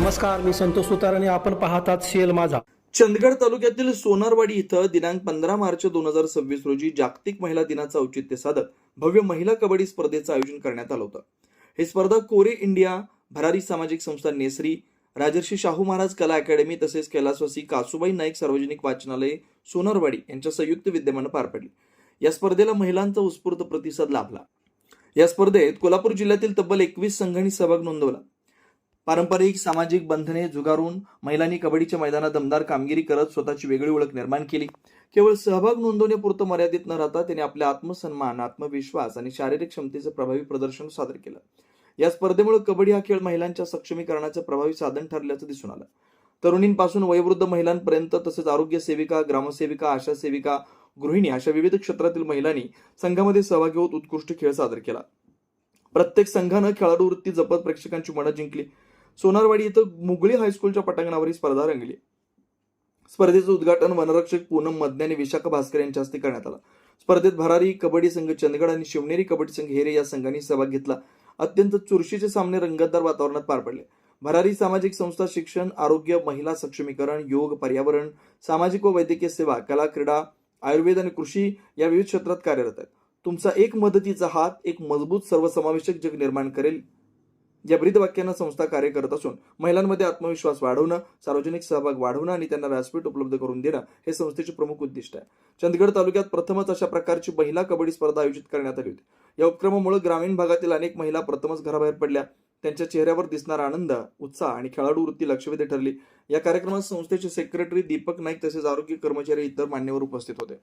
नमस्कार, मी संतोष सुतार आणि आपण पाहतात शेल माझा. चंदगड तालुक्यातील सोनारवाडी इथं दिनांक 15 मार्च 2026 रोजी जागतिक महिला दिनाचं औचित्य साधत भव्य महिला कबड्डी स्पर्धेचं आयोजन करण्यात आलं होतं. ही स्पर्धा कोरे इंडिया, भरारी सामाजिक संस्था नेसरी, राजर्षी शाहू महाराज कला अकॅडमी तसेच कैलासवासी कासूबाई नाईक सार्वजनिक वाचनालय सोनारवाडी यांच्या संयुक्त विद्यमानं पार पडली. या स्पर्धेला महिलांचा उत्स्फूर्त प्रतिसाद लाभला. या स्पर्धेत कोल्हापूर जिल्ह्यातील तब्बल 21 संघांनी सहभाग नोंदवला. पारंपरिक सामाजिक बंधने झुगारून महिलांनी कबड्डीच्या मैदानात दमदार कामगिरी करत स्वतःची वेगळी ओळख निर्माण केली. केवळ सहभाग नोंदवण्यापुरतं मर्यादित न राहता त्यांनी आपल्या आत्मसन्मान, आत्मविश्वास आणि शारीरिक क्षमतेचं प्रभावी प्रदर्शन सादर केलं. या स्पर्धेमुळे कबड्डी हा खेळ महिलांच्या सक्षमीकरणाचं प्रभावी साधन ठरल्याचं दिसून आलं. तरुणींपासून वयोवृद्ध महिलांपर्यंत तसेच आरोग्य सेविका, ग्रामसेविका, आशा सेविका, गृहिणी अशा विविध क्षेत्रातील महिलांनी संघामध्ये सहभागी होत उत्कृष्ट खेळ सादर केला. प्रत्येक संघानं खेळाडू वृत्ती जपत प्रेक्षकांची मनं जिंकली. सोनारवाडी इथं मुगळी हायस्कूलच्या पटांगणावर ही स्पर्धा रंगली. स्पर्धेचं उद्घाटन वनरक्षक पूनम मदने आणि विशाखा भास्कर यांच्या हस्ते करण्यात आलं. स्पर्धेत भरारी कबड्डी संघ चंदगड आणि शिवनेरी कबड्डी संघ हेरे या संघांनी सहभाग घेतला. अत्यंत चुरशीचे सामने रंगतदार वातावरणात पार पडले. भरारी सामाजिक संस्था शिक्षण, आरोग्य, महिला सक्षमीकरण, योग, पर्यावरण, सामाजिक व वैद्यकीय सेवा, कला, क्रीडा, आयुर्वेद आणि कृषी या विविध क्षेत्रात कार्यरत आहेत. तुमचा एक मदतीचा हात एक मजबूत सर्वसमावेशक जग निर्माण करेल या ब्रीदवाक्यानं संस्था कार्य करत असून महिलांमध्ये आत्मविश्वास वाढवणं, सार्वजनिक सहभाग वाढवणं आणि त्यांना व्यासपीठ उपलब्ध करून देणं हे संस्थेचे प्रमुख उद्दिष्ट आहे. चंदगड तालुक्यात प्रथमच अशा प्रकारची महिला कबड्डी स्पर्धा आयोजित करण्यात आली होती. या उपक्रमामुळे ग्रामीण भागातील अनेक महिला प्रथमच घराबाहेर पडल्या. त्यांच्या चेहऱ्यावर दिसणारा आनंद, उत्साह आणि खेळाडू वृत्ती लक्षवेधी ठरली. या कार्यक्रमात संस्थेचे सेक्रेटरी दीपक नाईक तसेच आरोग्य कर्मचारी इतर मान्यवर उपस्थित होते.